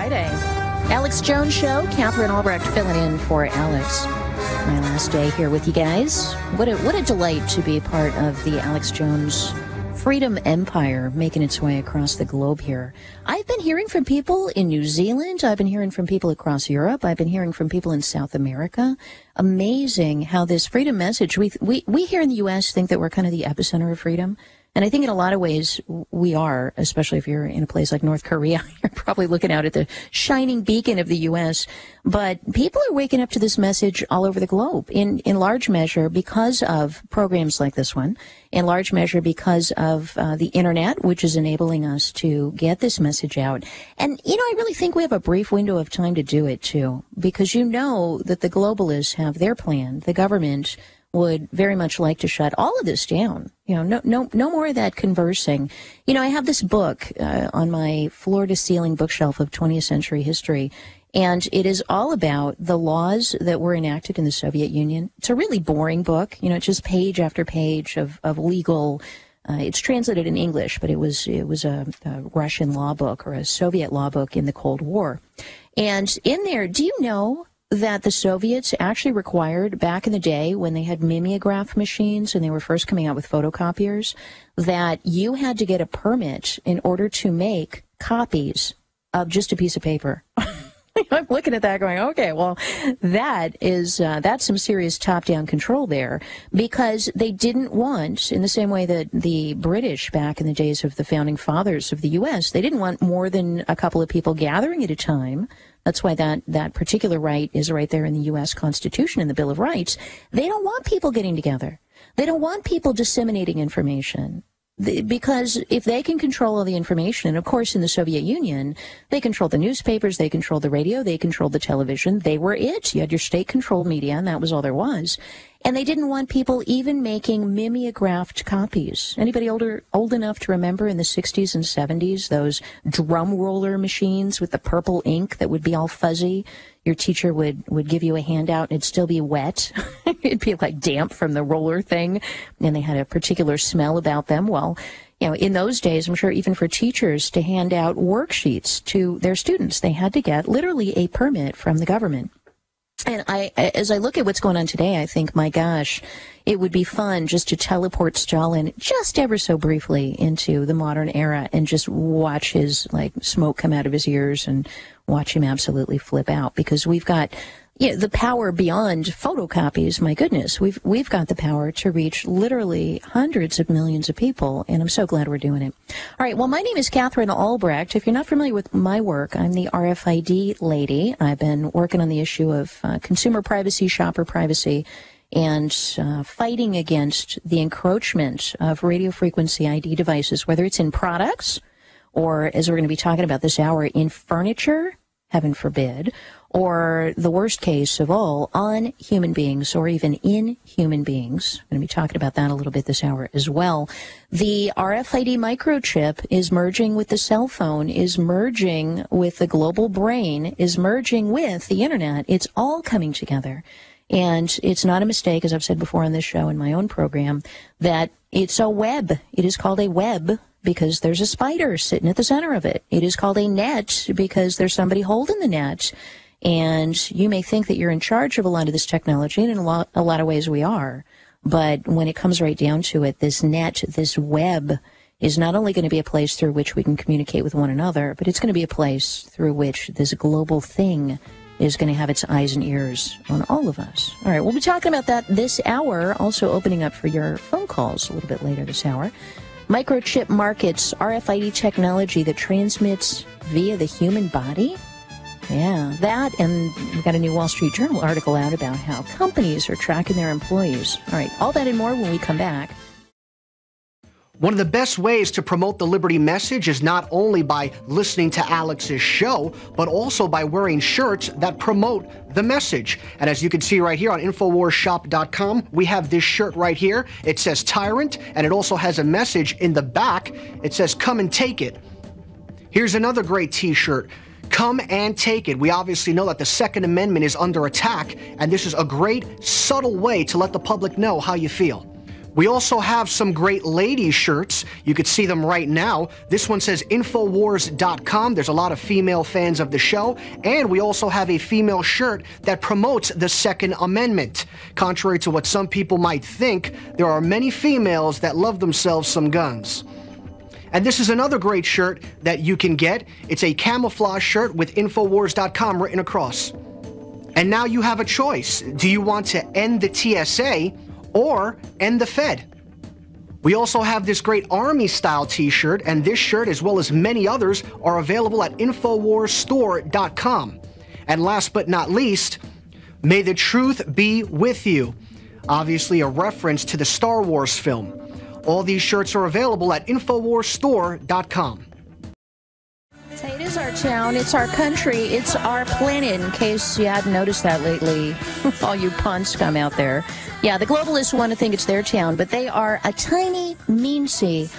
Friday. Alex Jones Show. Catherine Albrecht filling in for Alex. My last day here with you guys. What a delight to be part of the Alex Jones Freedom Empire making its way across the globe here. I've been hearing from people in New Zealand. I've been hearing from people across Europe. I've been hearing from people in South America. Amazing how this freedom message, we here in the U.S. think that we're kind of the epicenter of freedom. And I think in a lot of ways we are, especially if you're in a place like North Korea. You're probably looking out at the shining beacon of the U.S. But people are waking up to this message all over the globe, in large measure because of programs like this one, in large measure because of the Internet, which is enabling us to get this message out. And, I really think we have a brief window of time to do it, too, because you know that the globalists have their plan. The government would very much like to shut all of this down. No more of that conversing. I have this book on my floor-to-ceiling bookshelf of 20th century history, and it is all about the laws that were enacted in the Soviet Union. It's a really boring book. It's just page after page of legal. It's translated in English, but it was a Russian law book or a Soviet law book in the Cold War. And in there, do you know that the Soviets actually required, back in the day when they had mimeograph machines and they were first coming out with photocopiers, that you had to get a permit in order to make copies of just a piece of paper? I'm looking at that going, okay, well, that's some serious top-down control there, because they didn't want, in the same way that the British back in the days of the founding fathers of the U.S., they didn't want more than a couple of people gathering at a time. That's why that particular right is right there in the U.S. Constitution and the Bill of Rights. They don't want people getting together. They don't want people disseminating information. Because if they can control all the information, and of course in the Soviet Union, they controlled the newspapers, they controlled the radio, they controlled the television. They were it. You had your state-controlled media, and that was all there was. And they didn't want people even making mimeographed copies. Anybody old enough to remember in the 60s and 70s, those drum roller machines with the purple ink that would be all fuzzy? Your teacher would give you a handout, and it'd still be wet. It'd be like damp from the roller thing, and they had a particular smell about them. Well, in those days, I'm sure even for teachers to hand out worksheets to their students, they had to get literally a permit from the government. And as I look at what's going on today, I think, my gosh, it would be fun just to teleport Stalin just ever so briefly into the modern era and just watch his smoke come out of his ears and watch him absolutely flip out, because we've got the power beyond photocopies. My goodness, we've got the power to reach literally hundreds of millions of people, and I'm so glad we're doing it. All right, well, my name is Catherine Albrecht. If you're not familiar with my work, I'm the RFID lady. I've been working on the issue of consumer privacy, shopper privacy, and fighting against the encroachment of radio frequency ID devices, whether it's in products or, as we're going to be talking about this hour, in furniture, heaven forbid, or the worst case of all, on human beings or even in human beings. I'm going to be talking about that a little bit this hour as well. The RFID microchip is merging with the cell phone, is merging with the global brain, is merging with the Internet. It's all coming together. And it's not a mistake, as I've said before on this show and my own program, that it's a web. It is called a web because there's a spider sitting at the center of it. It is called a net because there's somebody holding the net. And you may think that you're in charge of a lot of this technology, and in a lot of ways we are. But when it comes right down to it, this net, this web, is not only going to be a place through which we can communicate with one another, but it's going to be a place through which this global thing is going to have its eyes and ears on all of us. All right, we'll be talking about that this hour, also opening up for your phone calls a little bit later this hour. Microchip markets, RFID technology that transmits via the human body. Yeah, that, and we've got a new Wall Street Journal article out about how companies are tracking their employees. All right, all that and more when we come back. One of the best ways to promote the Liberty message is not only by listening to Alex's show, but also by wearing shirts that promote the message. And as you can see right here on InfoWarsShop.com, we have this shirt right here. It says Tyrant, and it also has a message in the back. It says, "Come and take it." Here's another great t-shirt. Come and take it. We obviously know that the Second Amendment is under attack, and this is a great, subtle way to let the public know how you feel. We also have some great ladies shirts. You could see them right now. This one says Infowars.com. There's a lot of female fans of the show. And we also have a female shirt that promotes the Second Amendment. Contrary to what some people might think, there are many females that love themselves some guns. And this is another great shirt that you can get. It's a camouflage shirt with Infowars.com written across. And now you have a choice. Do you want to end the TSA or end the Fed? We also have this great Army-style t-shirt, and this shirt, as well as many others, are available at InfoWarsStore.com. And last but not least, may the truth be with you. Obviously a reference to the Star Wars film. All these shirts are available at InfoWarsStore.com. Hey, it is our town, it's our country, it's our planet, in case you hadn't noticed that lately, all you pond scum out there. Yeah, the globalists want to think it's their town, but they are a tiny, meansy,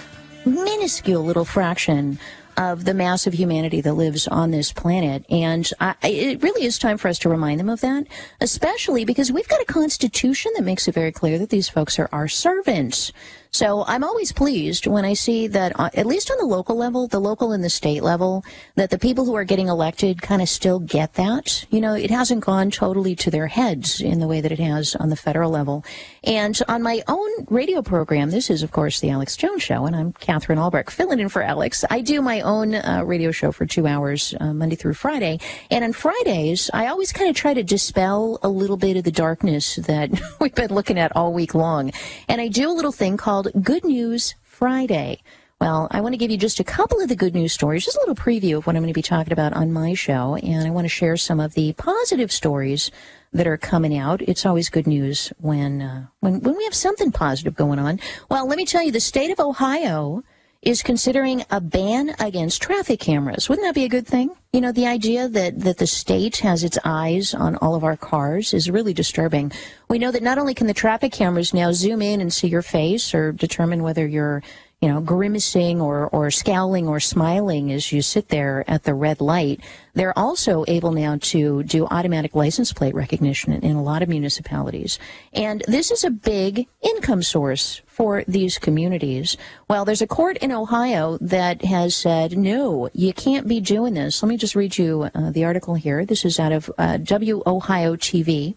minuscule little fraction of the mass of humanity that lives on this planet. And it really is time for us to remind them of that, especially because we've got a constitution that makes it very clear that these folks are our servants. So I'm always pleased when I see that, at least on the local level, the local and the state level, that the people who are getting elected kind of still get that. You know, it hasn't gone totally to their heads in the way that it has on the federal level. And on my own radio program, this is, of course, the Alex Jones Show, and I'm Catherine Albrecht, filling in for Alex. I do my own radio show for 2 hours, Monday through Friday. And on Fridays, I always kind of try to dispel a little bit of the darkness that we've been looking at all week long. And I do a little thing called Good News Friday. Well, I want to give you just a couple of the good news stories, just a little preview of what I'm going to be talking about on my show, and I want to share some of the positive stories that are coming out. It's always good news when we have something positive going on. Well, let me tell you, the state of Ohio is considering a ban against traffic cameras. Wouldn't that be a good thing? You know, the idea that the state has its eyes on all of our cars is really disturbing. We know that not only can the traffic cameras now zoom in and see your face or determine whether you're, you know, grimacing or scowling or smiling as you sit there at the red light, they're also able now to do automatic license plate recognition in a lot of municipalities. And this is a big income source for these communities. Well, there's a court in Ohio that has said, no, you can't be doing this. Let me just read you the article here. This is out of WOhio TV.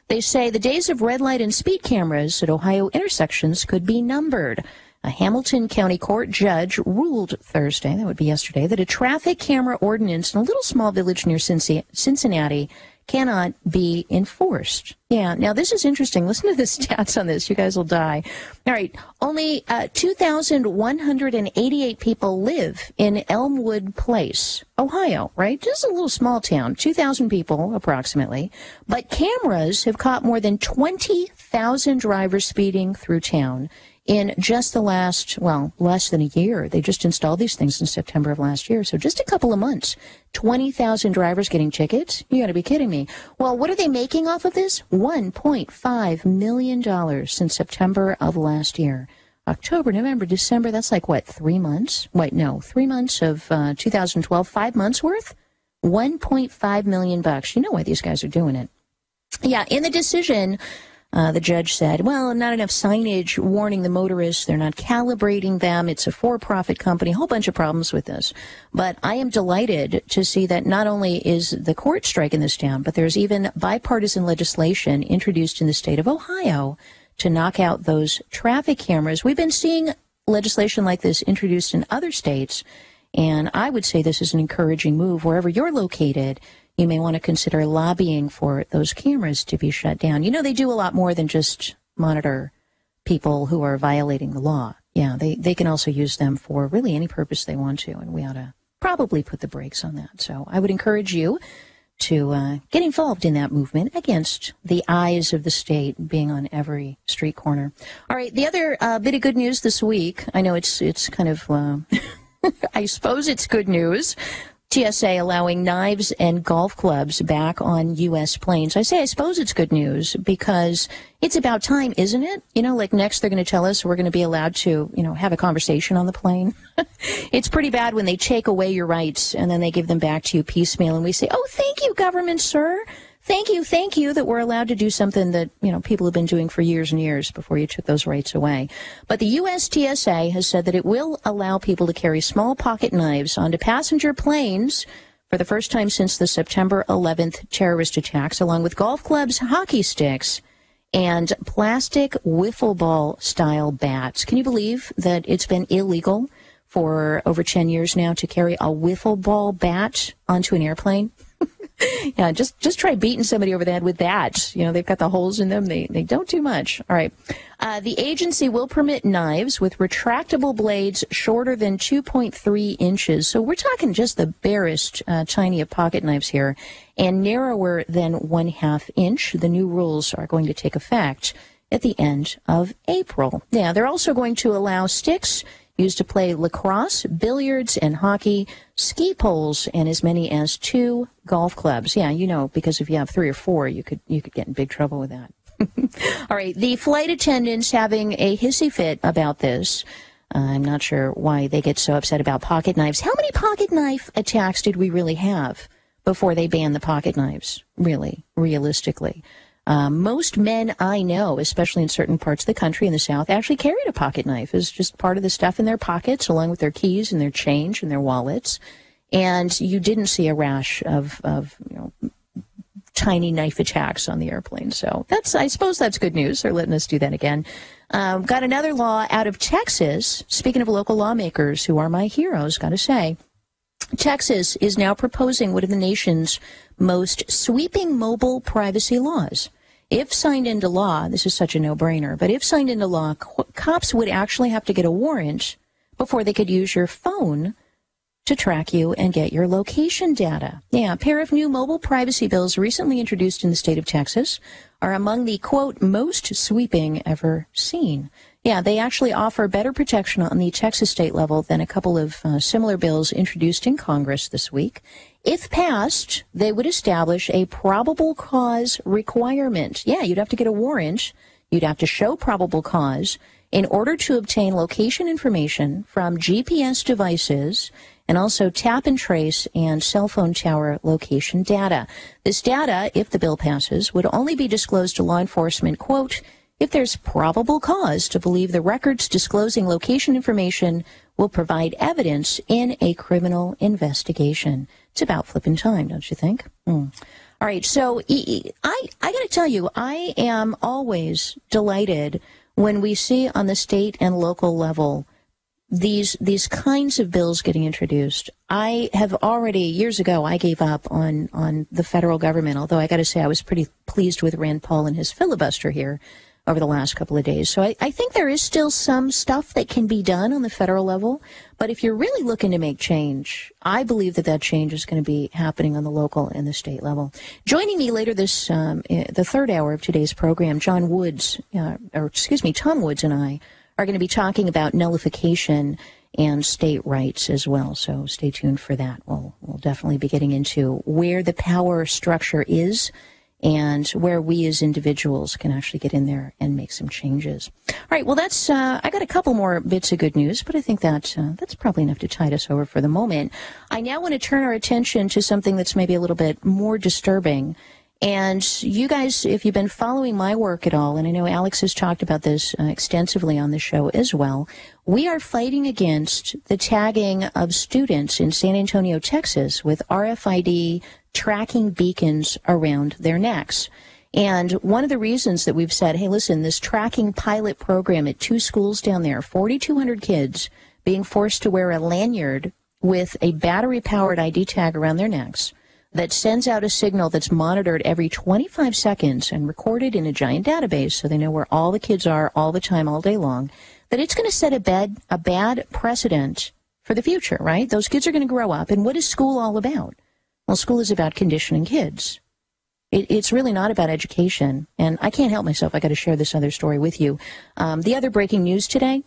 They say the days of red light and speed cameras at Ohio intersections could be numbered. A Hamilton County Court judge ruled Thursday, that would be yesterday, that a traffic camera ordinance in a little small village near Cincinnati cannot be enforced. Yeah, now this is interesting. Listen to the stats on this. You guys will die. All right, only 2,188 people live in Elmwood Place, Ohio, right? Just a little small town, 2,000 people approximately. But cameras have caught more than 20,000 drivers speeding through town in just the last, well, less than a year. They just installed these things in September of last year. So just a couple of months, 20,000 drivers getting tickets? You got to be kidding me. Well, what are they making off of this? $1.5 million since September of last year. October, November, December, that's like, what, 3 months? Wait, no, 3 months of 2012, 5 months worth? $1.5 million. You know why these guys are doing it. Yeah, in the decision, the judge said, well, not enough signage warning the motorists. They're not calibrating them. It's a for-profit company. A whole bunch of problems with this. But I am delighted to see that not only is the court striking this down, but there's even bipartisan legislation introduced in the state of Ohio to knock out those traffic cameras. We've been seeing legislation like this introduced in other states, and I would say this is an encouraging move. Wherever you're located, you may want to consider lobbying for those cameras to be shut down. You know, they do a lot more than just monitor people who are violating the law. Yeah, they can also use them for really any purpose they want to, and we ought to probably put the brakes on that. So I would encourage you to get involved in that movement against the eyes of the state being on every street corner. All right, the other bit of good news this week, I know it's kind of, I suppose it's good news. TSA allowing knives and golf clubs back on U.S. planes. I suppose it's good news because it's about time, isn't it? You know, like next they're going to tell us we're going to be allowed to, you know, have a conversation on the plane. It's pretty bad when they take away your rights and then they give them back to you piecemeal and we say, oh, thank you, government, sir. thank you that we're allowed to do something that, people have been doing for years and years before you took those rights away. But the U.S. TSA has said that it will allow people to carry small pocket knives onto passenger planes for the first time since the September 11th terrorist attacks, along with golf clubs, hockey sticks, and plastic wiffle ball style bats. Can you believe that it's been illegal for over 10 years now to carry a wiffle ball bat onto an airplane? Yeah, just try beating somebody over the head with that. They've got the holes in them. They don't do much. All right. The agency will permit knives with retractable blades shorter than 2.3 inches. So we're talking just the barest tiny of pocket knives here, and narrower than 1/2 inch. The new rules are going to take effect at the end of April. Yeah, they're also going to allow sticks used to play lacrosse, billiards, and hockey, ski poles, and as many as 2 golf clubs. Yeah, because if you have 3 or 4, you could get in big trouble with that. All right, the flight attendants having a hissy fit about this. I'm not sure why they get so upset about pocket knives. How many pocket knife attacks did we really have before they banned the pocket knives, really, realistically? Most men I know, especially in certain parts of the country in the South, actually carried a pocket knife as just part of the stuff in their pockets, along with their keys and their change and their wallets. And you didn't see a rash of tiny knife attacks on the airplane. So I suppose that's good news. They're letting us do that again. Got another law out of Texas. Speaking of local lawmakers who are my heroes, got to say, Texas is now proposing one of the nation's most sweeping mobile privacy laws. If signed into law, this is such a no-brainer, but if signed into law, cops would actually have to get a warrant before they could use your phone to track you and get your location data. Yeah, a pair of new mobile privacy bills recently introduced in the state of Texas are among the, quote, most sweeping ever seen. Yeah, they actually offer better protection on the Texas state level than a couple of similar bills introduced in Congress this week. If passed, they would establish a probable cause requirement. Yeah, you'd have to get a warrant. You'd have to show probable cause in order to obtain location information from GPS devices and also tap and trace and cell phone tower location data. This data, if the bill passes, would only be disclosed to law enforcement, quote, if there's probable cause to believe the records disclosing location information will provide evidence in a criminal investigation. It's about flipping time, don't you think? All right, so I got to tell you, I am always delighted when we see on the state and local level these kinds of bills getting introduced. I have already, years ago, I gave up on the federal government, although I got to say I was pretty pleased with Rand Paul and his filibuster here over the last couple of days. So I think there is still some stuff that can be done on the federal level. But if you're really looking to make change, I believe that change is going to be happening on the local and the state level. Joining me later the third hour of today's program, Tom Woods and I are going to be talking about nullification and state rights as well. So stay tuned for that. We'll definitely be getting into where the power structure is and where we as individuals can actually get in there and make some changes. All right, well, that's I got a couple more bits of good news, but I think that's probably enough to tide us over for the moment. I now want to turn our attention to something that's maybe a little bit more disturbing. And you guys, if you've been following my work at all, and I know Alex has talked about this extensively on the show as well, we are fighting against the tagging of students in San Antonio, Texas, with RFID tracking beacons around their necks. And one of the reasons that we've said, hey, listen, this tracking pilot program at 2 schools down there, 4,200 kids being forced to wear a lanyard with a battery-powered ID tag around their necks that sends out a signal that's monitored every 25 seconds and recorded in a giant database so they know where all the kids are all the time, all day long, that it's going to set a bad precedent for the future, right? Those kids are going to grow up. And what is school all about? Well, school is about conditioning kids. It's really not about education. And I can't help myself. I got to share this other story with you. The other breaking news today,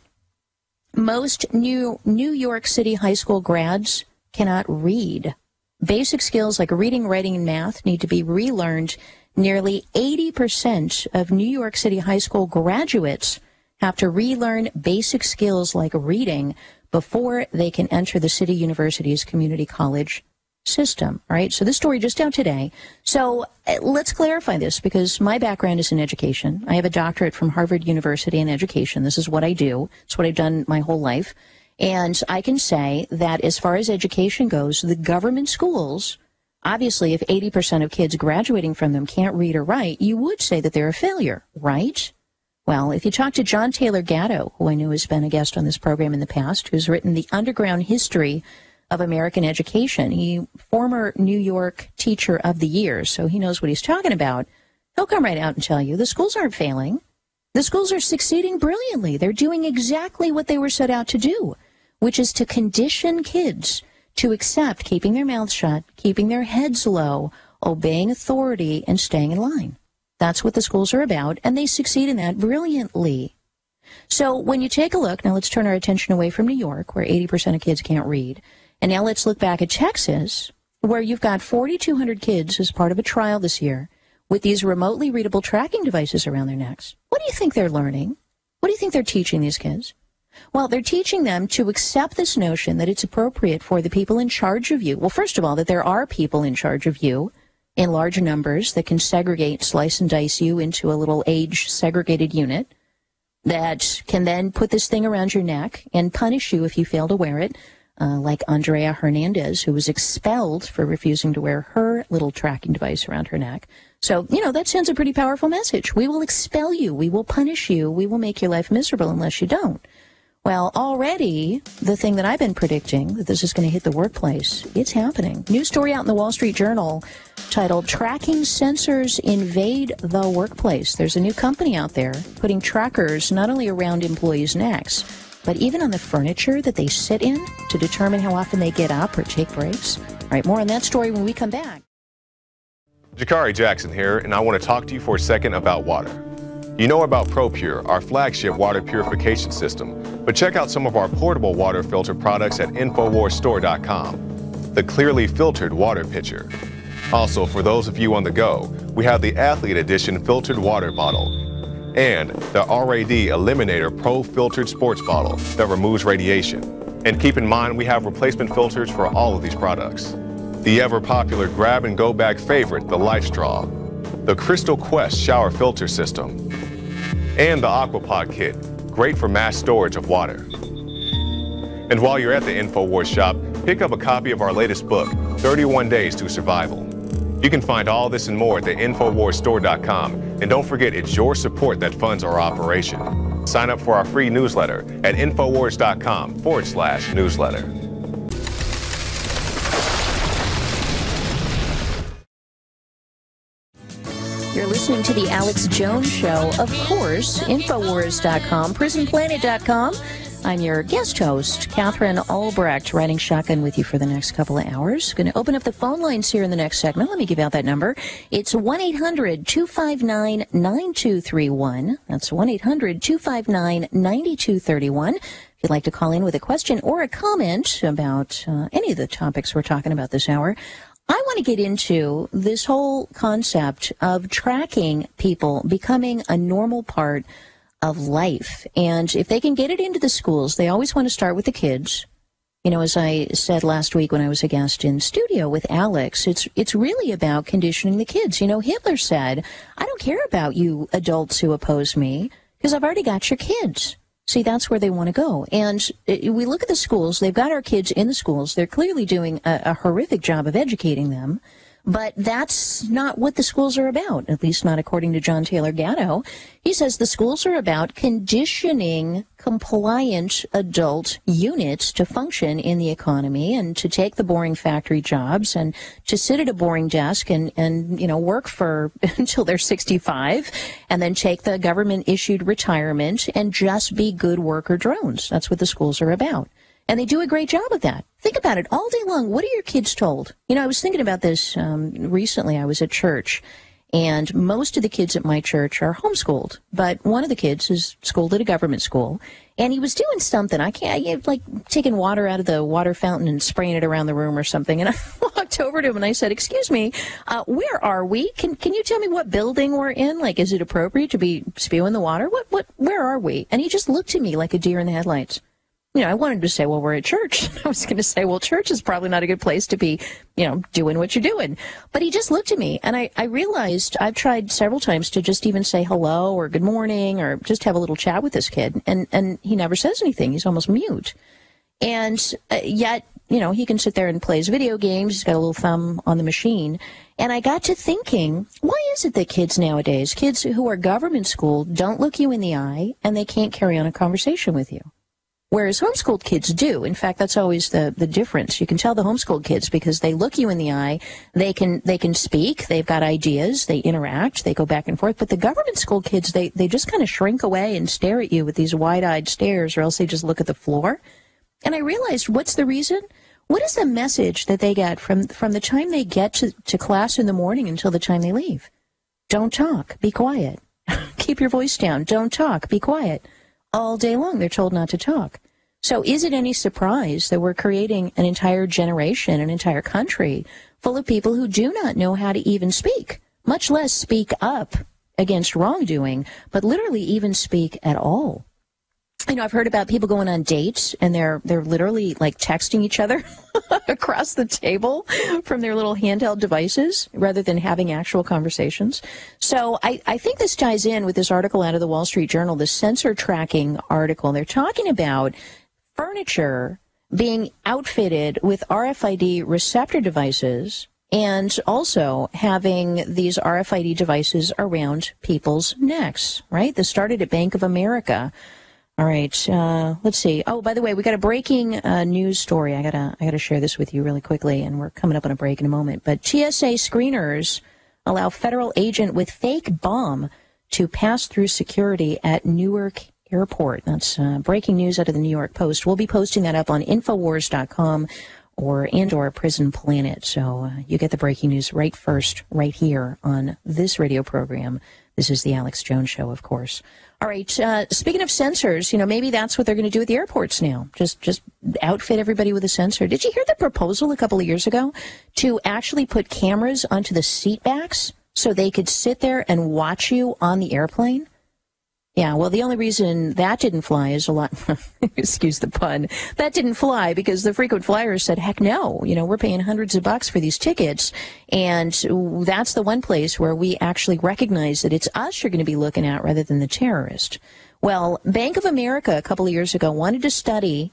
most New York City high school grads cannot read. Basic skills like reading, writing, and math need to be relearned. Nearly 80% of New York City high school graduates have to relearn basic skills like reading before they can enter the city university's community college system, right? So this story just out today. So let's clarify this, because my background is in education. I have a doctorate from Harvard University in education. This is what I do. It's what I've done my whole life. And I can say that as far as education goes, the government schools, obviously, if 80% of kids graduating from them can't read or write, you would say that they're a failure, right? Well, if you talk to John Taylor Gatto, who I know has been a guest on this program in the past, who's written The Underground History of American Education, he former New York Teacher of the Year, so he knows what he's talking about. He'll come right out and tell you the schools aren't failing. The schools are succeeding brilliantly. They're doing exactly what they were set out to do, which is to condition kids to accept keeping their mouths shut, keeping their heads low, obeying authority, and staying in line. That's what the schools are about, and they succeed in that brilliantly. So when you take a look, now let's turn our attention away from New York, where 80% of kids can't read, and now let's look back at Texas, where you've got 4,200 kids as part of a trial this year with these remotely readable tracking devices around their necks. What do you think they're learning? What do you think they're teaching these kids? Well, they're teaching them to accept this notion that it's appropriate for the people in charge of you. Well, first of all, that there are people in charge of you in large numbers that can segregate, slice and dice you into a little age-segregated unit that can then put this thing around your neck and punish you if you fail to wear it, like Andrea Hernandez, who was expelled for refusing to wear her little tracking device around her neck. So, that sends a pretty powerful message. We will expel you. We will punish you. We will make your life miserable unless you don't. Well, already, the thing that I've been predicting, that this is going to hit the workplace, it's happening. New story out in the Wall Street Journal titled, Tracking Sensors Invade the Workplace. There's a new company out there putting trackers not only around employees' necks, but even on the furniture that they sit in to determine how often they get up or take breaks. All right, more on that story when we come back. Jakari Jackson here, and I want to talk to you for a second about water. You know about ProPure, our flagship water purification system, but check out some of our portable water filter products at InfoWarsStore.com. The clearly filtered water pitcher. Also, for those of you on the go, we have the Athlete Edition filtered water bottle and the RAD Eliminator Pro filtered sports bottle that removes radiation. And keep in mind, we have replacement filters for all of these products. The ever-popular grab-and-go bag favorite, the Life Straw, the Crystal Quest shower filter system, and the Aquapod kit, great for mass storage of water. And while you're at the InfoWars shop, pick up a copy of our latest book, 31 Days to Survival. You can find all this and more at the InfoWarsStore.com, and don't forget it's your support that funds our operation. Sign up for our free newsletter at InfoWars.com/newsletter. You're listening to The Alex Jones Show, of course, Infowars.com, PrisonPlanet.com. I'm your guest host, Catherine Albrecht, riding shotgun with you for the next couple of hours. Going to open up the phone lines here in the next segment. Let me give out that number. It's 1-800-259-9231. That's 1-800-259-9231. If you'd like to call in with a question or a comment about any of the topics we're talking about this hour, I want to get into this whole concept of tracking people becoming a normal part of life. And if they can get it into the schools, they always want to start with the kids. As I said last week when I was a guest in studio with Alex, it's really about conditioning the kids. Hitler said, I don't care about you adults who oppose me because I've already got your kids. See, that's where they want to go. And we look at the schools. They've got our kids in the schools. They're clearly doing a horrific job of educating them. But that's not what the schools are about, at least not according to John Taylor Gatto. He says the schools are about conditioning compliant adult units to function in the economy and to take the boring factory jobs and to sit at a boring desk and work for until they're 65 and then take the government-issued retirement and just be good worker drones. That's what the schools are about. And they do a great job of that. Think about it all day long. What are your kids told? I was thinking about this recently. I was at church, and most of the kids at my church are homeschooled. But one of the kids is schooled at a government school, and he was doing something. Like taking water out of the water fountain and spraying it around the room or something. And I walked over to him and I said, "Excuse me, where are we? Can you tell me what building we're in? Like, is it appropriate to be spewing the water? Where are we?" And he just looked at me like a deer in the headlights. I wanted to say, well, we're at church. I was going to say, well, church is probably not a good place to be, doing what you're doing. But he just looked at me, and I realized I've tried several times to just even say hello or good morning or just have a little chat with this kid, and he never says anything. He's almost mute. And yet, he can sit there and plays video games. He's got a little thumb on the machine. And I got to thinking, why is it that kids nowadays, kids who are government schooled, don't look you in the eye and they can't carry on a conversation with you? Whereas homeschooled kids do. In fact, that's always the difference. You can tell the homeschooled kids because they look you in the eye. They can speak. They've got ideas. They interact. They go back and forth. But the government school kids, they just kind of shrink away and stare at you with these wide-eyed stares, or else they just look at the floor. And I realized, what's the reason? What is the message that they get from the time they get to class in the morning until the time they leave? Don't talk. Be quiet. Keep your voice down. Don't talk. Be quiet. All day long, they're told not to talk. So is it any surprise that we're creating an entire generation, an entire country, full of people who do not know how to even speak, much less speak up against wrongdoing, but literally even speak at all? I've heard about people going on dates, and they're literally like texting each other across the table from their little handheld devices rather than having actual conversations. So I think this ties in with this article out of the Wall Street Journal, the sensor tracking article. They're talking about furniture being outfitted with RFID receptor devices and also having these RFID devices around people's necks, right? This started at Bank of America. All right, let's see. Oh, by the way, we got a breaking news story. I gotta share this with you really quickly, and we're coming up on a break in a moment. But TSA screeners allow federal agent with fake bomb to pass through security at Newark Airport. That's breaking news out of the New York Post. We'll be posting that up on Infowars.com or Prison Planet. So you get the breaking news right first, right here on this radio program. This is the Alex Jones Show, of course. All right. Speaking of sensors, maybe that's what they're going to do with the airports now. Just outfit everybody with a sensor. Did you hear the proposal a couple of years ago to actually put cameras onto the seat backs so they could sit there and watch you on the airplane? Yeah, well, the only reason that didn't fly is excuse the pun, that didn't fly because the frequent flyers said, heck no, we're paying hundreds of bucks for these tickets, and that's the one place where we actually recognize that it's us you're going to be looking at rather than the terrorist. Well, Bank of America a couple of years ago wanted to study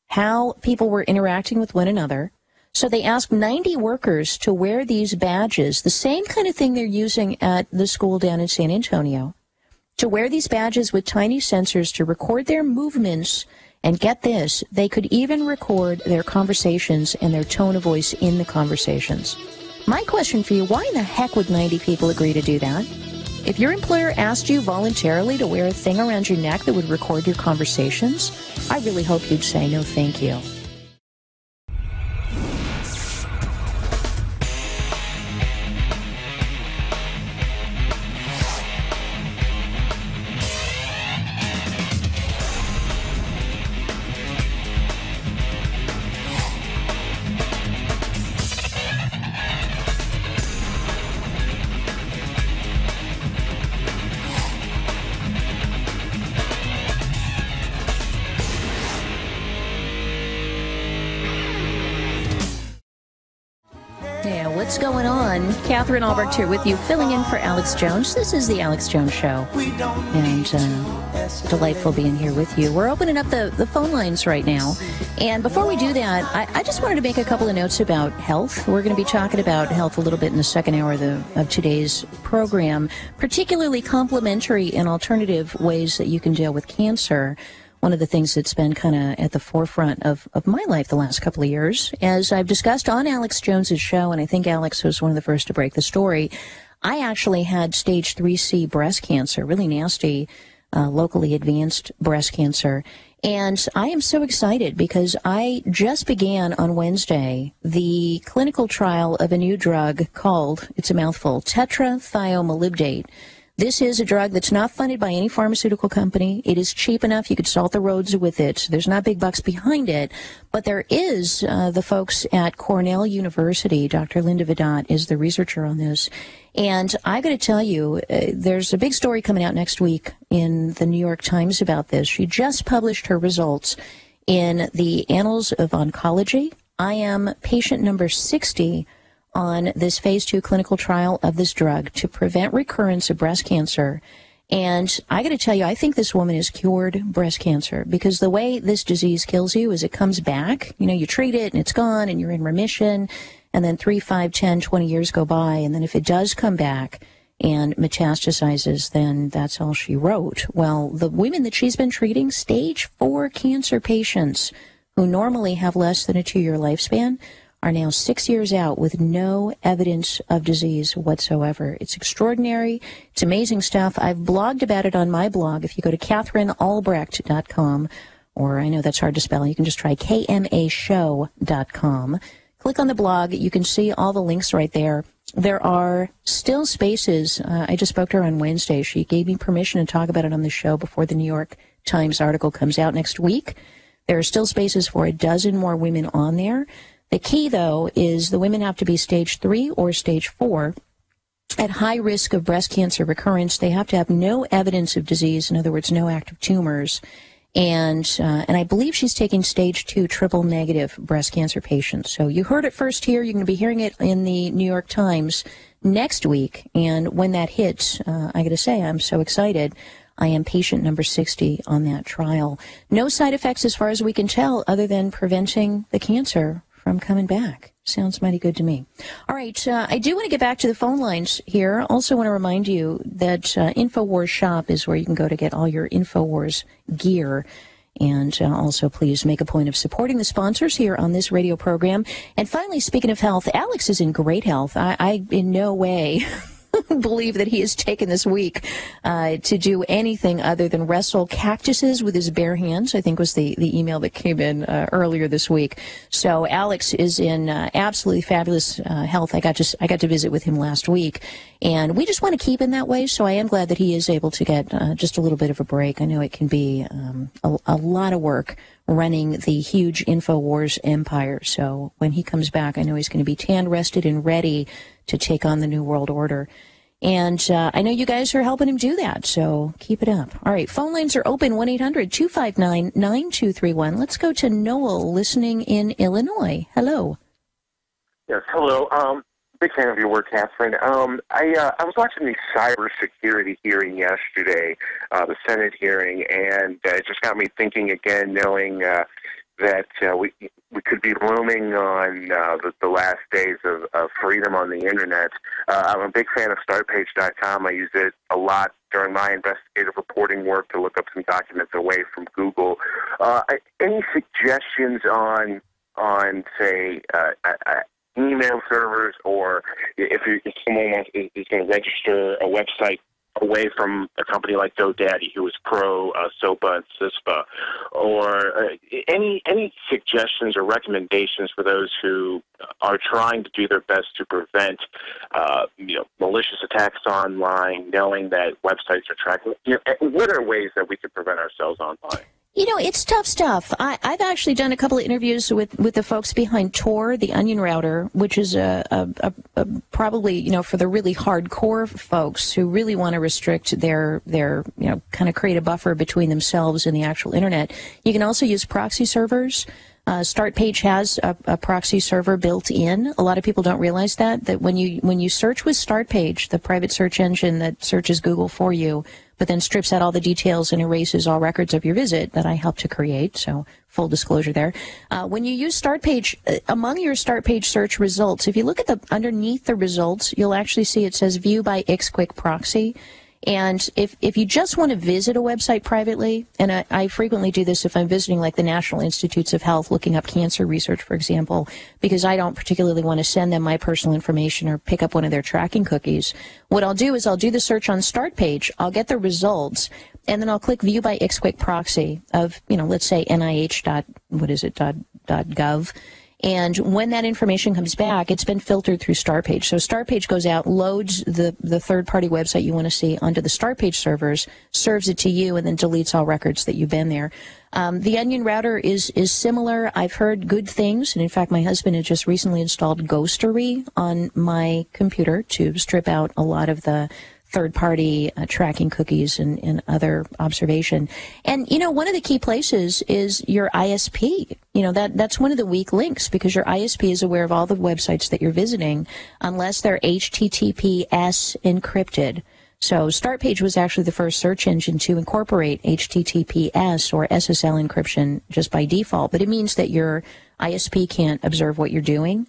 how people were interacting with one another, so they asked 90 workers to wear these badges, the same kind of thing they're using at the school down in San Antonio, to wear these badges with tiny sensors to record their movements, and get this, they could even record their conversations and their tone of voice in the conversations. My question for you, why in the heck would 90 people agree to do that? If your employer asked you voluntarily to wear a thing around your neck that would record your conversations, I really hope you'd say no thank you. What's going on? Catherine Albrecht here with you, filling in for Alex Jones. This is the Alex Jones Show, and delightful being here with you. We're opening up the phone lines right now, and before we do that, I just wanted to make a couple of notes about health. We're going to be talking about health a little bit in the second hour of today's program, particularly complementary and alternative ways that you can deal with cancer. One of the things that's been kind of at the forefront of my life the last couple of years, as I've discussed on Alex Jones's show, and I think Alex was one of the first to break the story, I actually had stage 3C breast cancer, really nasty, locally advanced breast cancer. And I am so excited because I just began on Wednesday the clinical trial of a new drug called, it's a mouthful, tetrathiomolybdate. This is a drug that's not funded by any pharmaceutical company. It is cheap enough. You could salt the roads with it. There's not big bucks behind it. But there is the folks at Cornell University. Dr. Linda Vidot is the researcher on this. And I got to tell you, there's a big story coming out next week in the New York Times about this. She just published her results in the Annals of Oncology. I am patient number 60 on this phase 2 clinical trial of this drug to prevent recurrence of breast cancer. And I got to tell you, I think this woman has cured breast cancer, because the way this disease kills you is it comes back. You know, you treat it and it's gone and you're in remission. And then 3, 5, 10, 20 years go by. And then if it does come back and metastasizes, then that's all she wrote. Well, the women that she's been treating, stage 4 cancer patients who normally have less than a 2-year lifespan, are now 6 years out with no evidence of disease whatsoever. It's extraordinary. It's amazing stuff. I've blogged about it on my blog. If you go to KatherineAlbrecht.com, or I know that's hard to spell, you can just try KMAshow.com. Click on the blog. You can see all the links right there. There are still spaces. I just spoke to her on Wednesday. She gave me permission to talk about it on the show before the New York Times article comes out next week. There are still spaces for a dozen more women on there. The key, though, is the women have to be stage 3 or stage 4 at high risk of breast cancer recurrence. They have to have no evidence of disease, in other words, no active tumors. And I believe she's taking stage 2 triple negative breast cancer patients. So you heard it first here. You're going to be hearing it in the New York Times next week. And when that hits, I got to say, I'm so excited. I am patient number 60 on that trial. No side effects as far as we can tell, other than preventing the cancer from coming back. Sounds mighty good to me. All right, I do want to get back to the phone lines here. Also want to remind you that InfoWars Shop is where you can go to get all your InfoWars gear. And also, please make a point of supporting the sponsors here on this radio program. And finally, speaking of health, Alex is in great health. I in no way believe that he has taken this week to do anything other than wrestle cactuses with his bare hands, I think was the email that came in earlier this week. So Alex is in absolutely fabulous health. I got to visit with him last week, and we just want to keep him that way. So I am glad that he is able to get just a little bit of a break. I know it can be a lot of work running the huge InfoWars empire. So when he comes back, I know he's going to be tan, rested, and ready to take on the New World Order. And I know you guys are helping him do that, so keep it up. All right, phone lines are open, 1-800-259-9231. Let's go to Noel, listening in Illinois. Hello. Yes, hello. Big fan of your work, Catherine. I was watching the cybersecurity hearing yesterday, the Senate hearing, and it just got me thinking again, knowing that we could be looming on the last days of freedom on the Internet. I'm a big fan of StartPage.com. I use it a lot during my investigative reporting work to look up some documents away from Google. Any suggestions on say, email servers, or if someone is going to register a website away from a company like GoDaddy, who is pro SOPA and CISPA, or any suggestions or recommendations for those who are trying to do their best to prevent malicious attacks online, knowing that websites are tracking? What are ways that we could prevent ourselves online? You know, it's tough stuff. I've actually done a couple of interviews with the folks behind Tor, the onion router, which is probably, for the really hardcore folks who really want to restrict their kind of create a buffer between themselves and the actual Internet. You can also use proxy servers. StartPage has a proxy server built in. A lot of people don't realize that when you search with StartPage, the private search engine that searches Google for you, but then strips out all the details and erases all records of your visit that I helped to create. So full disclosure there. When you use StartPage, among your StartPage search results, if you look at underneath the results, you'll actually see it says view by XQuick proxy. And if you just want to visit a website privately, and I frequently do this if I'm visiting like the National Institutes of Health, looking up cancer research, for example, because I don't particularly want to send them my personal information or pick up one of their tracking cookies. What I'll do is I'll do the search on StartPage, I'll get the results, and then I'll click View by XQuick proxy of, let's say NIH.gov. And when that information comes back, it's been filtered through StartPage. So StartPage goes out, loads the third-party website you want to see onto the StartPage servers, serves it to you, and then deletes all records that you've been there. The Onion router is similar. I've heard good things. And in fact, my husband had just recently installed Ghostery on my computer to strip out a lot of the third-party tracking cookies and other observation. And, you know, one of the key places is your ISP. You know, that's one of the weak links, because your ISP is aware of all the websites that you're visiting unless they're HTTPS encrypted. So Startpage was actually the first search engine to incorporate HTTPS or SSL encryption just by default, but it means that your ISP can't observe what you're doing.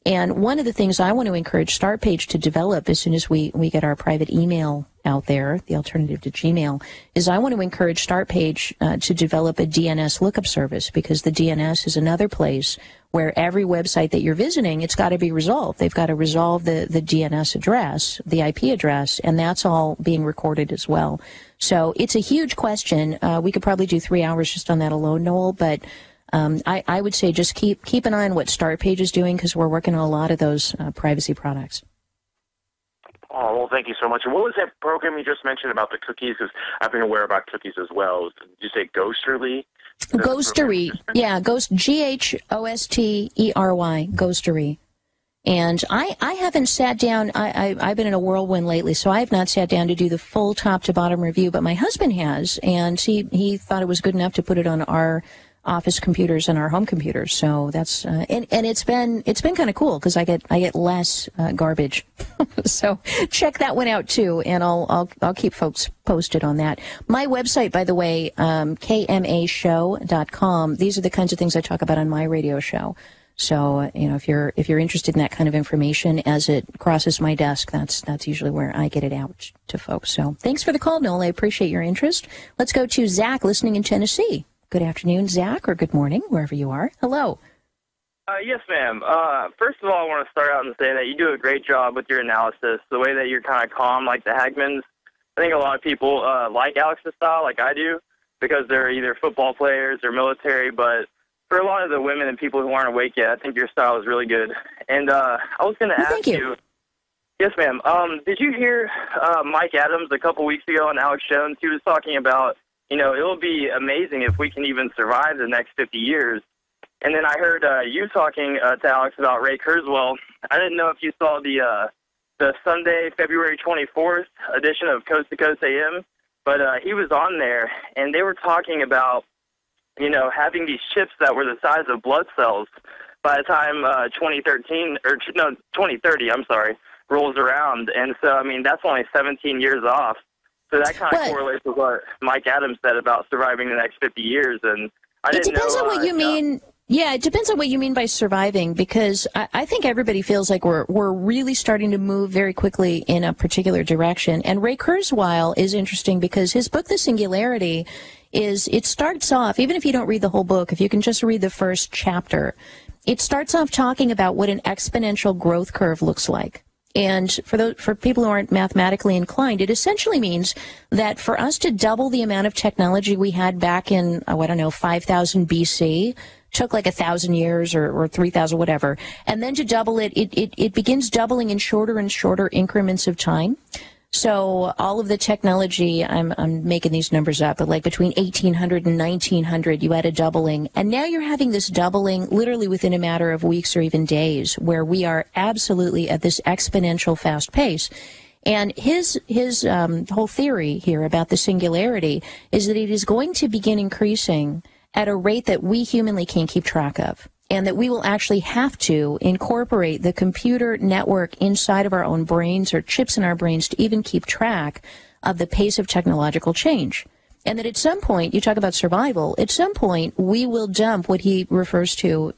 And one of the things I want to encourage Startpage to develop as soon as we get our private email out there, the alternative to Gmail, is I want to encourage Startpage to develop a DNS lookup service, because the DNS is another place where every website that you're visiting, it's got to be resolved. They've got to resolve the DNS address, the IP address, and that's all being recorded as well. So it's a huge question. We could probably do 3 hours just on that alone, Noel, but I would say just keep an eye on what Startpage is doing, because we're working on a lot of those privacy products. Oh, well, thank you so much. And what was that program you just mentioned about the cookies? Because I've been aware about cookies as well. Did you say Ghosterly? Ghostery, yeah, Ghostery, Ghostery. And I haven't sat down, I've been in a whirlwind lately, so I have not sat down to do the full top-to-bottom review, but my husband has, and he thought it was good enough to put it on our office computers and our home computers. So that's and it's been kind of cool, because I get less garbage. So check that one out too, and I'll keep folks posted on that. My website, by the way, kmashow.com. These are the kinds of things I talk about on my radio show. So you know, if you're interested in that kind of information as it crosses my desk, that's usually where I get it out to folks. So thanks for the call, Noel. I appreciate your interest. Let's go to Zach, listening in Tennessee. Good afternoon, Zach, or good morning, wherever you are. Hello. Yes, ma'am. First of all, I want to start out and say that you do a great job with your analysis, the way that you're kind of calm, like the Hagmans. I think a lot of people like Alex's style, like I do, because they're either football players or military, but for a lot of the women and people who aren't awake yet, I think your style is really good. And I was going to ask you. Yes, ma'am. Did you hear Mike Adams a couple weeks ago on Alex Jones? He was talking about, you know, it'll be amazing if we can even survive the next 50 years. And then I heard you talking to Alex about Ray Kurzweil. I didn't know if you saw the Sunday, February 24th edition of Coast to Coast AM, but he was on there, and they were talking about, you know, having these chips that were the size of blood cells by the time 2030, rolls around. And so, I mean, that's only 17 years off. So that kind of correlates with what Mike Adams said about surviving the next 50 years. And I didn't know. It depends on what you mean. Yeah, it depends on what you mean by surviving, because I think everybody feels like we're really starting to move very quickly in a particular direction. And Ray Kurzweil is interesting because his book, The Singularity, it starts off, even if you don't read the whole book, if you can just read the first chapter, it starts off talking about what an exponential growth curve looks like. And for people who aren't mathematically inclined, it essentially means that for us to double the amount of technology we had back in, 5,000 BC, took like 1,000 years or 3,000, whatever. And then to double it begins doubling in shorter and shorter increments of time. So all of the technology, I'm making these numbers up, but like between 1800 and 1900, you had a doubling. And now you're having this doubling literally within a matter of weeks or even days, where we are absolutely at this exponential fast pace. And his whole theory here about the singularity is that it is going to begin increasing at a rate that we humanly can't keep track of, and that we will actually have to incorporate the computer network inside of our own brains or chips in our brains to even keep track of the pace of technological change. And that at some point, you talk about survival, at some point we will dump what he refers to,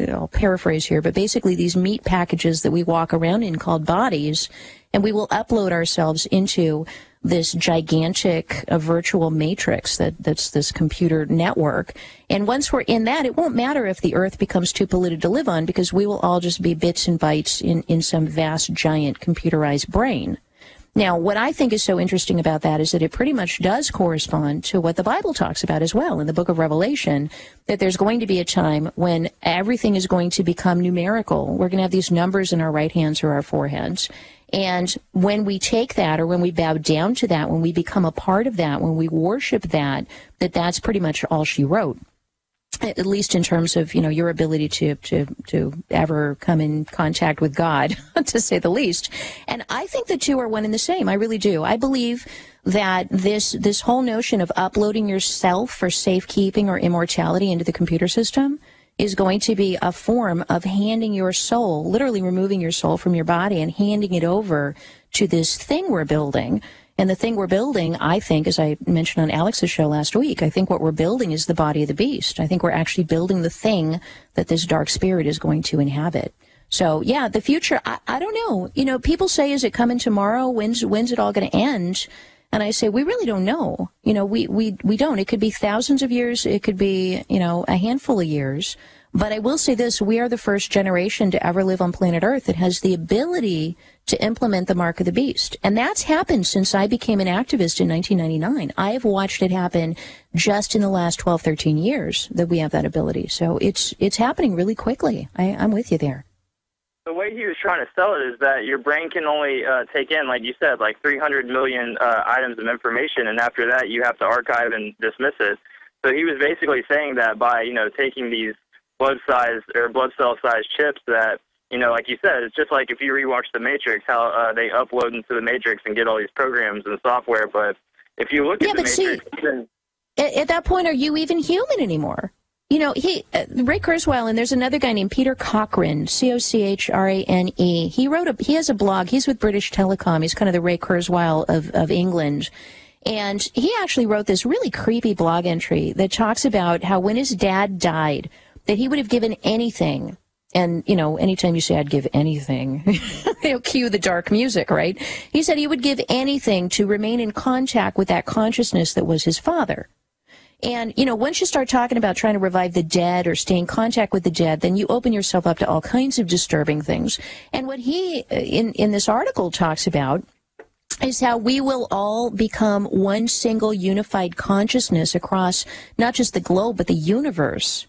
I'll paraphrase here, but basically these meat packages that we walk around in called bodies, and we will upload ourselves into this gigantic virtual matrix that's this computer network. And once we're in that, it won't matter if the Earth becomes too polluted to live on, because we will all just be bits and bytes in some vast, giant computerized brain. Now, what I think is so interesting about that is that it pretty much does correspond to what the Bible talks about as well in the book of Revelation, that there's going to be a time when everything is going to become numerical. We're going to have these numbers in our right hands or our foreheads. And when we take that, or when we bow down to that, when we become a part of that, when we worship that, that's pretty much all she wrote. at least in terms of, your ability to ever come in contact with God, to say the least. And I think the two are one and the same. I really do. I believe that this whole notion of uploading yourself for safekeeping or immortality into the computer system is going to be a form of handing your soul, literally removing your soul from your body and handing it over to this thing we're building. And the thing we're building, I think, as I mentioned on Alex's show last week, I think what we're building is the body of the beast. I think we're actually building the thing that this dark spirit is going to inhabit. So, yeah, the future, I don't know. People say, is it coming tomorrow? When's it all going to end? And I say, we really don't know. We don't. It could be thousands of years. It could be, a handful of years. But I will say this, we are the first generation to ever live on planet Earth that has the ability to implement the mark of the beast. And that's happened since I became an activist in 1999. I have watched it happen just in the last 12, 13 years that we have that ability. So it's happening really quickly. I'm with you there. The way he was trying to sell it is that your brain can only take in, like you said, like 300 million items of information, and after that you have to archive and dismiss it. So he was basically saying that by, taking these blood cell size chips that, like you said, it's just like if you rewatch The Matrix, how they upload into The Matrix and get all these programs and software. But if you look at The Matrix, then at that point, are you even human anymore? Ray Kurzweil, and there's another guy named Peter Cochrane, Cochrane. He has a blog. He's with British Telecom. He's kind of the Ray Kurzweil of England. And he actually wrote this really creepy blog entry that talks about how when his dad died, that he would have given anything. And, anytime you say I'd give anything, cue the dark music, right? He said he would give anything to remain in contact with that consciousness that was his father. And, once you start talking about trying to revive the dead or stay in contact with the dead, then you open yourself up to all kinds of disturbing things. And what he, in this article, talks about is how we will all become one single unified consciousness across not just the globe, but the universe.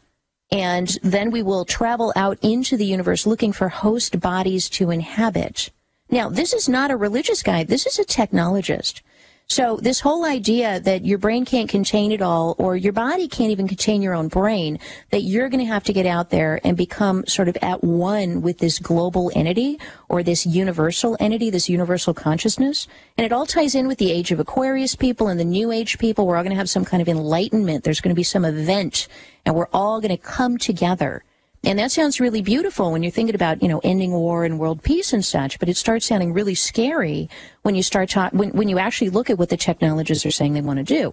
And then we will travel out into the universe looking for host bodies to inhabit. Now, this is not a religious guy. This is a technologist. So this whole idea that your brain can't contain it all, or your body can't even contain your own brain, that you're going to have to get out there and become sort of at one with this global entity or this universal entity, this universal consciousness. And it all ties in with the age of Aquarius people and the New Age people. We're all going to have some kind of enlightenment. There's going to be some event, and we're all going to come together. And that sounds really beautiful when you're thinking about, ending war and world peace and such, but it starts sounding really scary when you start when you actually look at what the technologists are saying they want to do.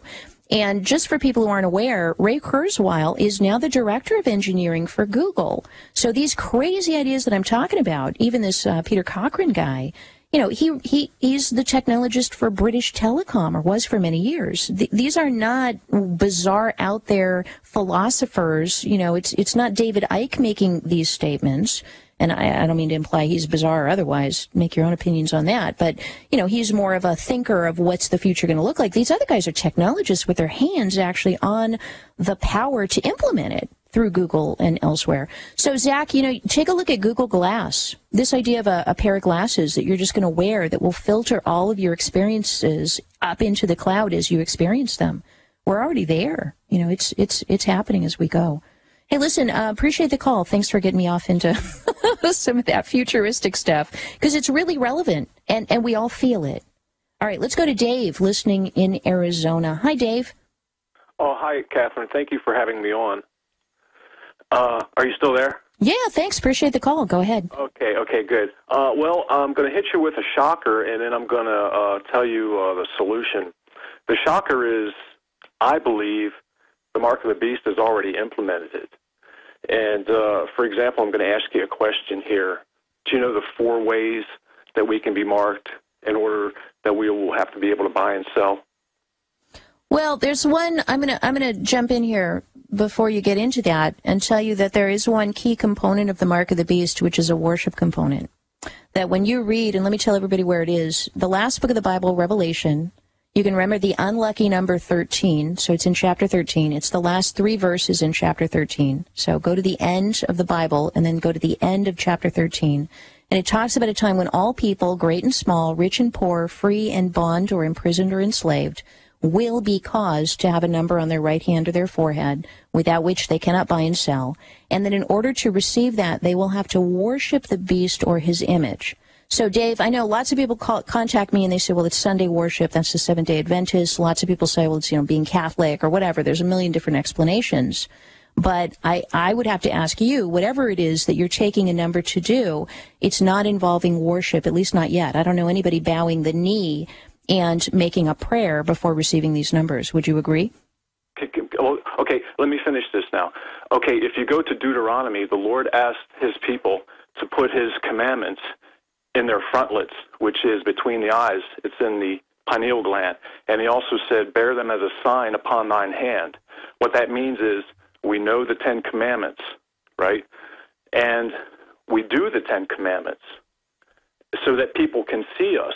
And just for people who aren't aware, Ray Kurzweil is now the director of engineering for Google. So these crazy ideas that I'm talking about, even this Peter Cochrane guy, he's the technologist for British Telecom, or was for many years. These are not bizarre out there philosophers. It's not David Icke making these statements. And I don't mean to imply he's bizarre or otherwise. Make your own opinions on that. But, he's more of a thinker of what's the future going to look like. These other guys are technologists with their hands actually on the power to implement it through Google and elsewhere. So, Zach, take a look at Google Glass. This idea of a pair of glasses that you're just going to wear that will filter all of your experiences up into the cloud as you experience them. We're already there. It's happening as we go. Hey, listen, appreciate the call. Thanks for getting me off into some of that futuristic stuff, because it's really relevant, and we all feel it. All right, let's go to Dave, listening in Arizona. Hi, Dave. Oh, hi, Catherine. Thank you for having me on. Are you still there? Yeah, thanks. Appreciate the call. Go ahead. Okay, good. Well, I'm going to hit you with a shocker, and then I'm going to tell you the solution. The shocker is, I believe, the mark of the beast has already implemented it. And, for example, I'm going to ask you a question here. Do you know the 4 ways that we can be marked in order that we will have to be able to buy and sell? Well, there's one. I'm gonna jump in here before you get into that and tell you that there is one key component of the mark of the beast, which is a worship component. That when you read, and let me tell everybody where it is, the last book of the Bible, Revelation, you can remember the unlucky number 13. So it's in chapter 13. It's the last 3 verses in chapter 13. So go to the end of the Bible and then go to the end of chapter 13. And it talks about a time when all people, great and small, rich and poor, free and bond or imprisoned or enslaved, will be caused to have a number on their right hand or their forehead, without which they cannot buy and sell. And that in order to receive that, they will have to worship the beast or his image. So, Dave, I know lots of people contact me and they say, well, it's Sunday worship. That's the Seventh-day Adventist. Lots of people say, well, it's, being Catholic or whatever. There's a million different explanations. But I would have to ask you, whatever it is that you're taking a number to do, it's not involving worship, at least not yet. I don't know anybody bowing the knee and making a prayer before receiving these numbers. Would you agree? Okay, let me finish this now. Okay, if you go to Deuteronomy, the Lord asked his people to put his commandments in their frontlets, which is between the eyes. It's in the pineal gland. And he also said, bear them as a sign upon thine hand. What that means is we know the 10 Commandments, right? And we do the 10 Commandments so that people can see us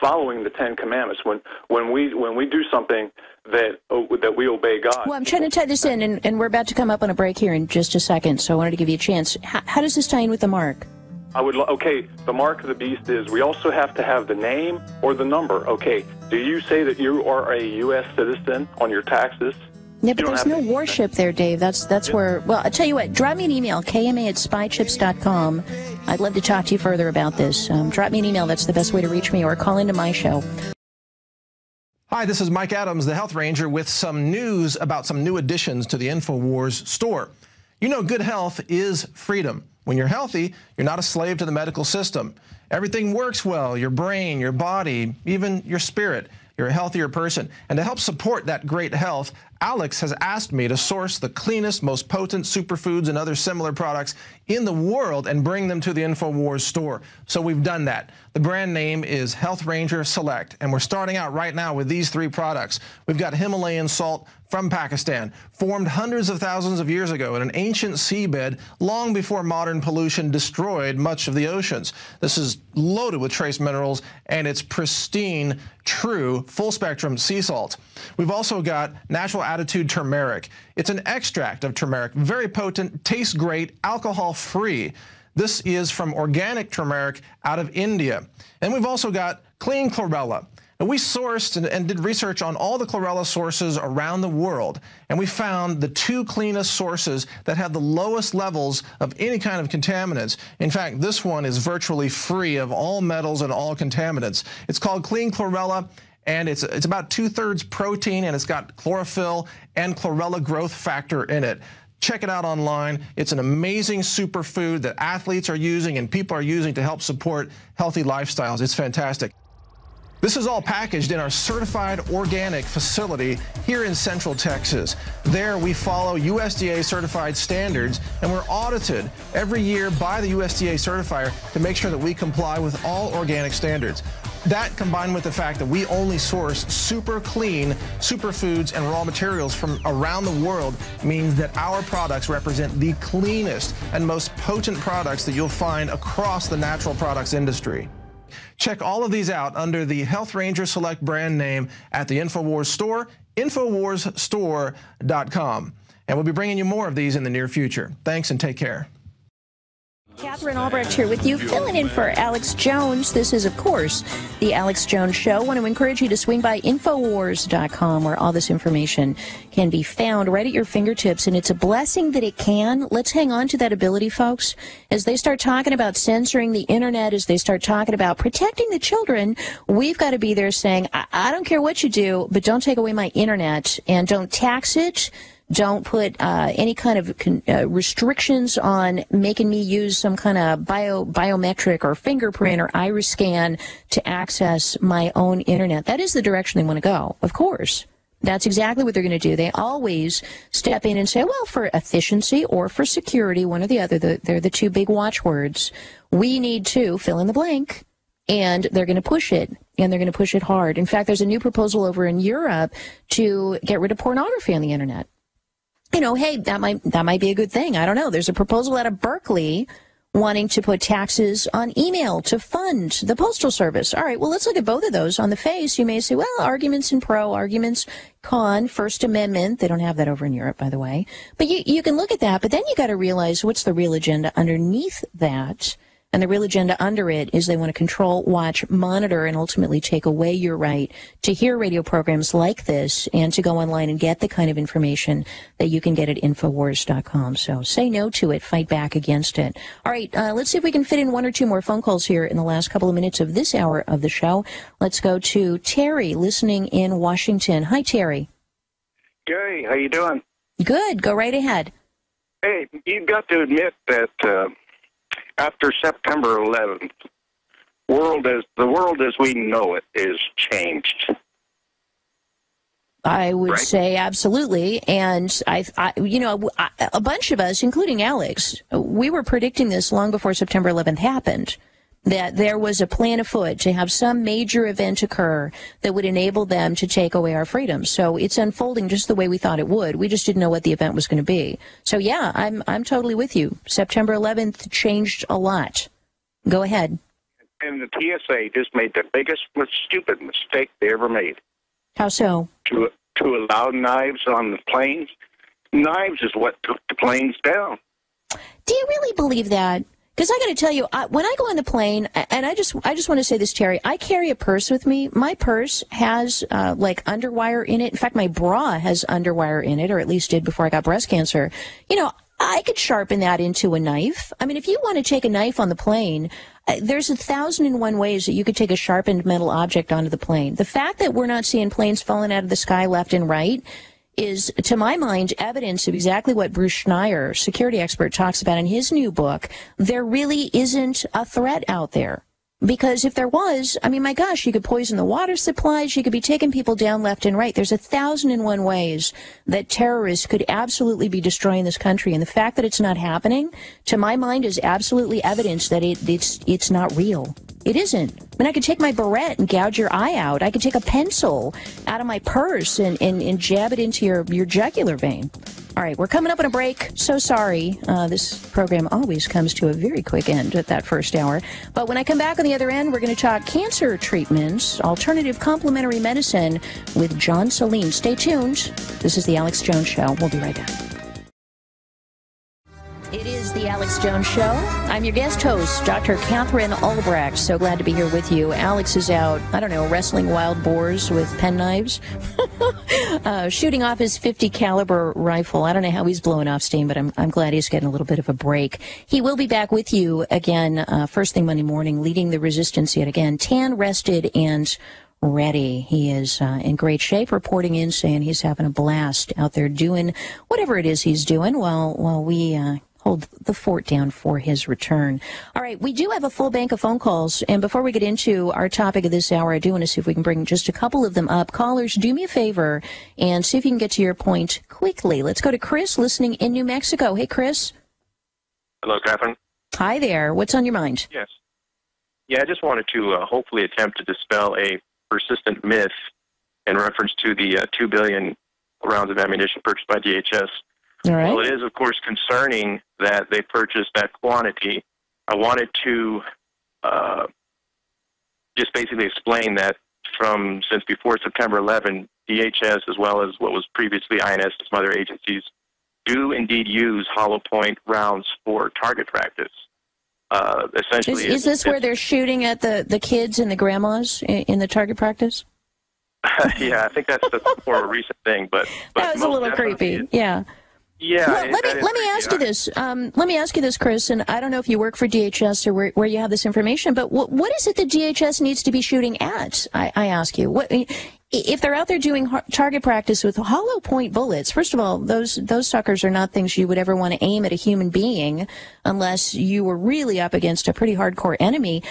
following the 10 Commandments. When we do something that we obey God. Well, I'm trying to tie this in, and we're about to come up on a break here in just a second, so I wanted to give you a chance. How does this tie in with the mark? Okay, the mark of the beast is we also have to have the name or the number. Okay, do you say that you are a U.S. citizen on your taxes? Yeah, but there's no worship there, Dave. That's where, well, I'll tell you what, drop me an email, kma@spychips.com. I'd love to talk to you further about this. Drop me an email. That's the best way to reach me, or call into my show. Hi, this is Mike Adams, the Health Ranger, with some news about some new additions to the InfoWars store. You know, good health is freedom. When you're healthy, you're not a slave to the medical system. Everything works well, your brain, your body, even your spirit. You're a healthier person. And to help support that great health, Alex has asked me to source the cleanest, most potent superfoods and other similar products in the world and bring them to the InfoWars store. So we've done that. The brand name is Health Ranger Select, and we're starting out right now with these 3 products. We've got Himalayan salt from Pakistan, formed hundreds of thousands of years ago in an ancient seabed long before modern pollution destroyed much of the oceans. This is loaded with trace minerals, and it's pristine, true, full-spectrum sea salt. We've also got Natural Attitude Turmeric. It's an extract of turmeric, very potent, tastes great, alcohol-free. This is from organic turmeric out of India. And we've also got Clean Chlorella. And we sourced and did research on all the chlorella sources around the world, and we found the 2 cleanest sources that have the lowest levels of any kind of contaminants. In fact, this one is virtually free of all metals and all contaminants. It's called Clean Chlorella, and it's about 2/3 protein, and it's got chlorophyll and chlorella growth factor in it. Check it out online. It's an amazing superfood that athletes are using and people are using to help support healthy lifestyles. It's fantastic. This is all packaged in our certified organic facility here in Central Texas. There we follow USDA certified standards, and we're audited every year by the USDA certifier to make sure that we comply with all organic standards. That, combined with the fact that we only source super clean superfoods and raw materials from around the world, means that our products represent the cleanest and most potent products that you'll find across the natural products industry. Check all of these out under the Health Ranger Select brand name at the InfoWars store, InfoWarsStore.com. And we'll be bringing you more of these in the near future. Thanks and take care. Catherine Albrecht here with you, filling in for Alex Jones. This is, of course, the Alex Jones Show. I want to encourage you to swing by Infowars.com, where all this information can be found right at your fingertips, and it's a blessing that it can. Let's hang on to that ability, folks. As they start talking about censoring the Internet, as they start talking about protecting the children, we've got to be there saying, I don't care what you do, but don't take away my Internet, and don't tax it. Don't put any kind of restrictions on making me use some kind of biometric or fingerprint or iris scan to access my own Internet. That is the direction they want to go, of course. That's exactly what they're going to do. They always step in and say, well, for efficiency or for security, one or the other, they're the 2 big watchwords. We need to fill in the blank. And they're going to push it, and they're going to push it hard. In fact, there's a new proposal over in Europe to get rid of pornography on the Internet. You know, hey, that might be a good thing. I don't know. There's a proposal out of Berkeley wanting to put taxes on email to fund the Postal Service. All right, well, let's look at both of those. On the face, you may say, well, arguments in pro, arguments con, First Amendment. They don't have that over in Europe, by the way. But you can look at that, but then you got to realize what's the real agenda underneath that. And the real agenda under it is they want to control, watch, monitor, and ultimately take away your right to hear radio programs like this and to go online and get the kind of information that you can get at Infowars.com. So say no to it. Fight back against it. All right, let's see if we can fit in one or two more phone calls here in the last couple of minutes of this hour of the show. Let's go to Terry, listening in Washington. Hi, Terry. Gary, how you doing? Good. Go right ahead. Hey, you've got to admit that after September 11th, the world as we know it is changed. I would right? say absolutely. And a bunch of us, including Alex, we were predicting this long before September 11th happened, that there was a plan afoot to have some major event occur that would enable them to take away our freedoms. So it's unfolding just the way we thought it would. We just didn't know what the event was going to be. So yeah, I'm totally with you. September 11th changed a lot. Go ahead. And the TSA just made the biggest, stupid mistake they ever made. How so? To allow knives on the planes. Knives is what took the planes down. Do you really believe that? Because I got to tell you, when I go on the plane, and I just want to say this, Terry, I carry a purse with me. My purse has like underwire in it. In fact, my bra has underwire in it, or at least did before I got breast cancer. You know, I could sharpen that into a knife. I mean, if you want to take a knife on the plane, there's 1,001 ways that you could take a sharpened metal object onto the plane. The fact that we're not seeing planes falling out of the sky left and right is, to my mind, evidence of exactly what Bruce Schneier, security expert, talks about in his new book. There really isn't a threat out there. Because if there was, I mean, my gosh, you could poison the water supplies, you could be taking people down left and right. There's 1,001 ways that terrorists could absolutely be destroying this country. And the fact that it's not happening, to my mind, is absolutely evidence that it's not real. It isn't. I mean, I could take my barrette and gouge your eye out. I could take a pencil out of my purse and jab it into your jugular vein. All right, we're coming up on a break. So sorry. This program always comes to a very quick end at that first hour. But when I come back on the other end, we're going to talk cancer treatments, alternative complementary medicine with John Saline. Stay tuned. This is The Alex Jones Show. We'll be right back. It is The Alex Jones Show. I'm your guest host, Dr. Catherine Albrecht. So glad to be here with you. Alex is out, I don't know, wrestling wild boars with penknives, shooting off his .50 caliber rifle. I don't know how he's blowing off steam, but I'm glad he's getting a little bit of a break. He will be back with you again first thing Monday morning, leading the resistance yet again. Tan, rested, and ready. He is in great shape, reporting in, saying he's having a blast out there doing whatever it is he's doing while we hold the fort down for his return. All right, we do have a full bank of phone calls, and before we get into our topic of this hour, I do want to see if we can bring just a couple of them up. Callers, do me a favor and see if you can get to your point quickly. Let's go to Chris, listening in New Mexico. Hey, Chris. Hello, Catherine. Hi there. What's on your mind? Yes. Yeah, I just wanted to hopefully attempt to dispel a persistent myth in reference to the 2 billion rounds of ammunition purchased by DHS. All right. Well, it is, of course, concerning that they purchased that quantity. I wanted to just basically explain that since before September 11, DHS, as well as what was previously INS and some other agencies, do indeed use hollow point rounds for target practice. Essentially, is this where they're shooting at the kids and the grandmas in the target practice? Yeah, I think that's more of a recent thing, but that was a little creepy. Yeah. Yeah. Well, let me ask you this. Let me ask you this, Chris, and I don't know if you work for DHS or where you have this information, but what is it that DHS needs to be shooting at? I ask you. If they're out there doing target practice with hollow point bullets, first of all, those suckers are not things you would ever want to aim at a human being unless you were really up against a pretty hardcore enemy.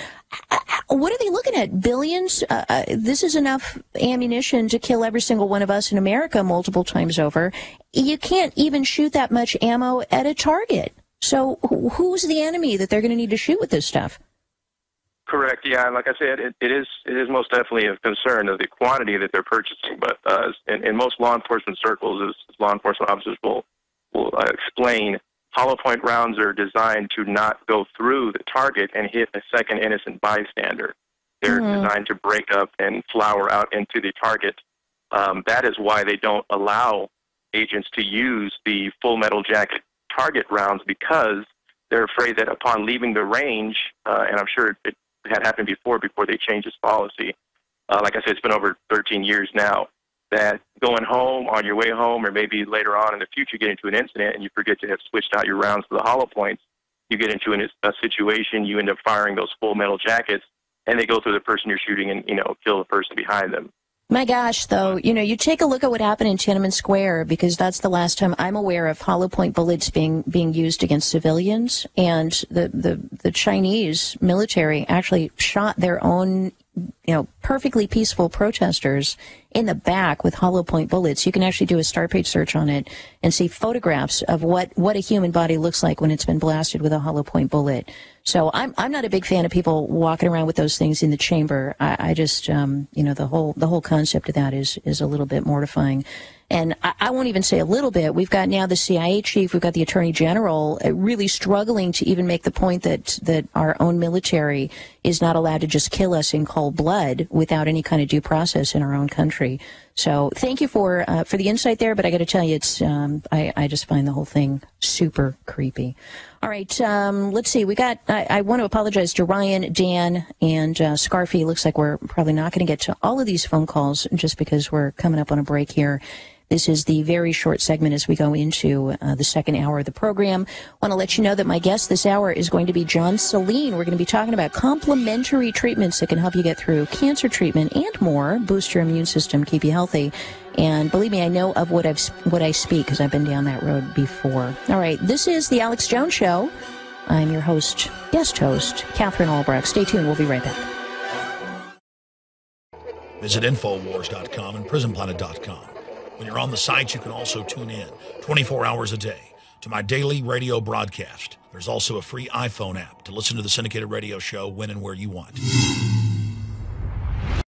What are they looking at? Billions? This is enough ammunition to kill every single one of us in America multiple times over. You can't even shoot that much ammo at a target. So who's the enemy that they're going to need to shoot with this stuff? Correct. Yeah, and like I said, it is most definitely a concern of the quantity that they're purchasing. But in most law enforcement circles, as law enforcement officers will explain, hollow point rounds are designed to not go through the target and hit a second innocent bystander. They're designed to break up and flower out into the target. That is why they don't allow agents to use the full metal jacket target rounds, because they're afraid that upon leaving the range, and I'm sure it had happened before they changed this policy. Like I said, it's been over 13 years now, that going home, on your way home, or maybe later on in the future, get into an incident and you forget to have switched out your rounds to the hollow points. You get into a situation, you end up firing those full metal jackets, and they go through the person you're shooting and, kill the person behind them. My gosh, though, you take a look at what happened in Tiananmen Square, because that's the last time I'm aware of hollow point bullets being used against civilians. And the Chinese military actually shot their own, perfectly peaceful protesters in the back with hollow point bullets. You can actually do a star page search on it and see photographs of what a human body looks like when it's been blasted with a hollow point bullet. So I'm not a big fan of people walking around with those things in the chamber. I just, the whole concept of that is a little bit mortifying. And I won't even say a little bit. We've got now the CIA chief, we've got the Attorney General really struggling to even make the point that our own military is not allowed to just kill us in cold blood without any kind of due process in our own country. So thank you for the insight there, but I got to tell you, it's I just find the whole thing super creepy. All right, let's see. I want to apologize to Ryan, Dan, and Scarfy. Looks like we're probably not going to get to all of these phone calls just because we're coming up on a break here. This is the very short segment as we go into the second hour of the program. I want to let you know that my guest this hour is going to be John Saline. We're going to be talking about complementary treatments that can help you get through cancer treatment and more, boost your immune system, keep you healthy. And believe me, I know of what I speak because I've been down that road before. All right, this is the Alex Jones Show. I'm your guest host, Catherine Albrecht. Stay tuned. We'll be right back. Visit Infowars.com and PrisonPlanet.com. When you're on the site, you can also tune in 24 hours a day to my daily radio broadcast. There's also a free iPhone app to listen to the syndicated radio show when and where you want.